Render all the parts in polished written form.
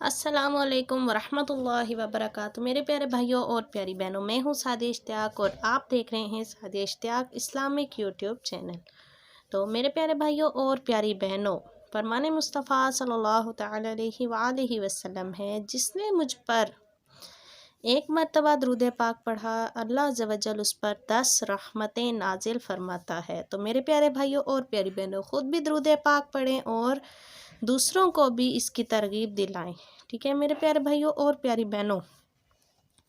अस्सलामु अलैकुम वरहमतुल्लाहि वबरकातुहू। मेरे प्यारे भाइयों और प्यारी बहनों, मैं हूँ सादिया इश्तियाक और आप देख रहे हैं Sadia Ishtiaq Islamic YouTube channel. तो मेरे प्यारे भाइयों और प्यारी बहनों, फरमान मुस्तफ़ा सल्लल्लाहु तआला अलैहि वसल्लम है, जिसने मुझ पर एक मरतबा दुरूद पाक पढ़ा, अल्लाह अज़्ज़ व जल उस पर 10 रहमतें नाजिल फरमाता है। तो मेरे प्यारे भाइयों और प्यारी बहनों, ख़ुद भी दुरूद पाक पढ़ें और दूसरों को भी इसकी तरगीब दिलाएं। ठीक है मेरे प्यारे भाइयों और प्यारी बहनों,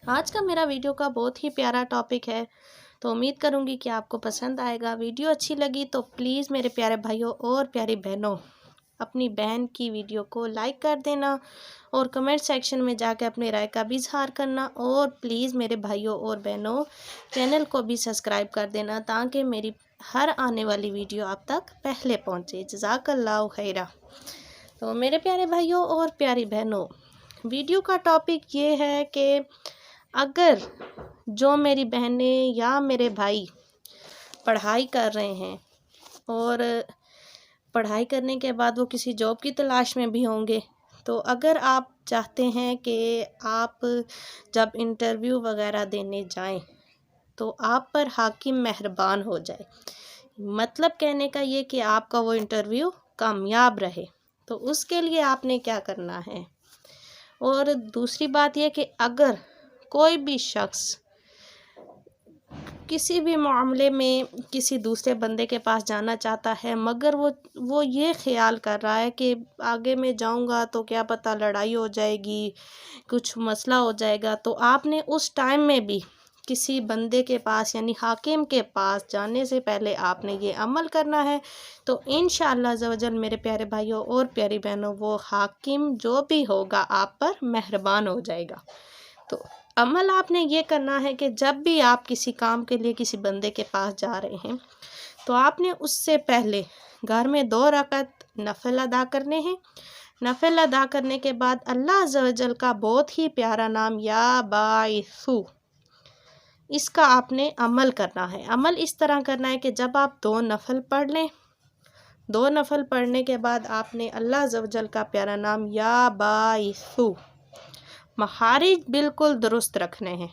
आज का मेरा वीडियो का बहुत ही प्यारा टॉपिक है, तो उम्मीद करूंगी कि आपको पसंद आएगा। वीडियो अच्छी लगी तो प्लीज़ मेरे प्यारे भाइयों और प्यारी बहनों, अपनी बहन की वीडियो को लाइक कर देना और कमेंट सेक्शन में जाकर अपनी राय का भी इजहार करना। और प्लीज़ मेरे भाइयों और बहनों, चैनल को भी सब्सक्राइब कर देना ताकि मेरी हर आने वाली वीडियो आप तक पहले पहुंचे। जज़ाकल्लाहु खैरा। तो मेरे प्यारे भाइयों और प्यारी बहनों, वीडियो का टॉपिक ये है कि अगर जो मेरी बहनें या मेरे भाई पढ़ाई कर रहे हैं और पढ़ाई करने के बाद वो किसी जॉब की तलाश में भी होंगे, तो अगर आप चाहते हैं कि आप जब इंटरव्यू वगैरह देने जाएं तो आप पर हाकिम मेहरबान हो जाए, मतलब कहने का ये कि आपका वो इंटरव्यू कामयाब रहे, तो उसके लिए आपने क्या करना है। और दूसरी बात यह कि अगर कोई भी शख्स किसी भी मामले में किसी दूसरे बंदे के पास जाना चाहता है, मगर वो ये ख्याल कर रहा है कि आगे मैं जाऊंगा तो क्या पता लड़ाई हो जाएगी, कुछ मसला हो जाएगा, तो आपने उस टाइम में भी किसी बंदे के पास यानी हाकिम के पास जाने से पहले आपने ये अमल करना है। तो इंशाअल्लाह अज़्ज़ व जल मेरे प्यारे भाइयों और प्यारी बहनों, वो हाकिम जो भी होगा आप पर मेहरबान हो जाएगा। तो अमल आपने ये करना है कि जब भी आप किसी काम के लिए किसी बंदे के पास जा रहे हैं, तो आपने उससे पहले घर में 2 रकात नफल अदा करने हैं। नफल अदा करने के बाद अल्लाह अज़्ज़ व जल का बहुत ही प्यारा नाम या बाइसु, इसका आपने अमल करना है। अमल इस तरह करना है कि जब आप 2 नफल पढ़ लें, 2 नफल पढ़ने के बाद आपने अल्लाह अज़्ज़ व जल का प्यारा नाम या बाइसु, महारिज बिल्कुल दुरुस्त रखने हैं,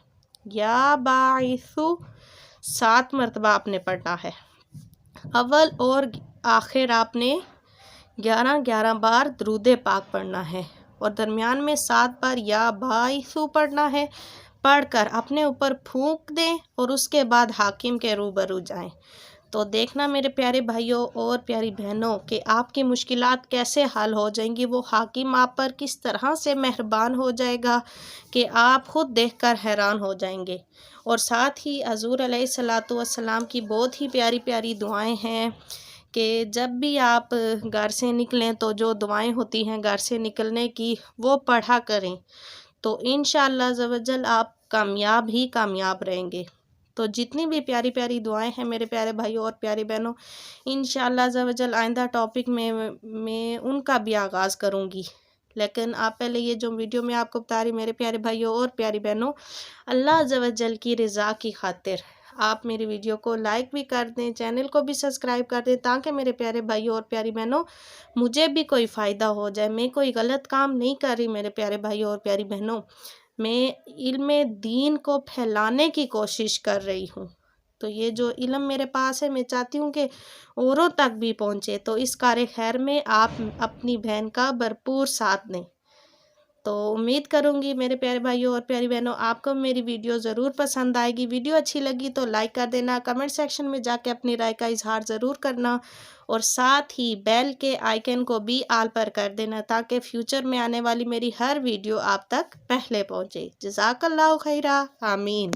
या बाइसु 7 मरतबा आपने पढ़ना है। अव्वल और आखिर आपने 11-11 बार दुरूद पाक पढ़ना है और दरमियान में 7 बार या बाइसु पढ़ना है। पढ़कर अपने ऊपर फूंक दें और उसके बाद हाकिम के रूबरू जाएं। तो देखना मेरे प्यारे भाइयों और प्यारी बहनों कि आपकी मुश्किलात कैसे हल हो जाएंगी, वो हाकिम आप पर किस तरह से मेहरबान हो जाएगा कि आप ख़ुद देखकर हैरान हो जाएंगे। और साथ ही हज़ूर अलैहिस्सलातु वस्सलाम की बहुत ही प्यारी प्यारी दुआएं हैं कि जब भी आप घर से निकलें तो जो दुआएं होती हैं घर से निकलने की, वो पढ़ा करें, तो इंशाअल्लाह अज़्ज़ व जल आप कामयाब ही कामयाब रहेंगे। तो जितनी भी प्यारी प्यारी दुआएं हैं मेरे प्यारे भाइयों और प्यारी बहनों, इंशाअल्लाह अज़्ज़ व जल आइंदा टॉपिक में मैं उनका भी आगाज़ करूँगी। लेकिन आप पहले ये जो वीडियो मैं आपको बता रही मेरे प्यारे भाइयों और प्यारी बहनों, अल्लाह अज़्ज़ व जल की रज़ा की खातिर आप मेरी वीडियो को लाइक भी कर दें, चैनल को भी सब्सक्राइब कर दें, ताकि मेरे प्यारे भाइयों और प्यारी बहनों मुझे भी कोई फ़ायदा हो जाए। मैं कोई गलत काम नहीं कर रही मेरे प्यारे भाइयों और प्यारी बहनों, मैं इल्म दीन को फैलाने की कोशिश कर रही हूँ। तो ये जो इल्म मेरे पास है, मैं चाहती हूँ कि औरों तक भी पहुँचे। तो इस कार्य खैर में आप अपनी बहन का भरपूर साथ दें। तो उम्मीद करूँगी मेरे प्यारे भाइयों और प्यारी बहनों, आपको मेरी वीडियो ज़रूर पसंद आएगी। वीडियो अच्छी लगी तो लाइक कर देना, कमेंट सेक्शन में जाके अपनी राय का इजहार ज़रूर करना और साथ ही बेल के आइकन को भी आल पर कर देना ताकि फ्यूचर में आने वाली मेरी हर वीडियो आप तक पहले पहुँचे। जज़ाकल्लाहु खैरा। आमीन।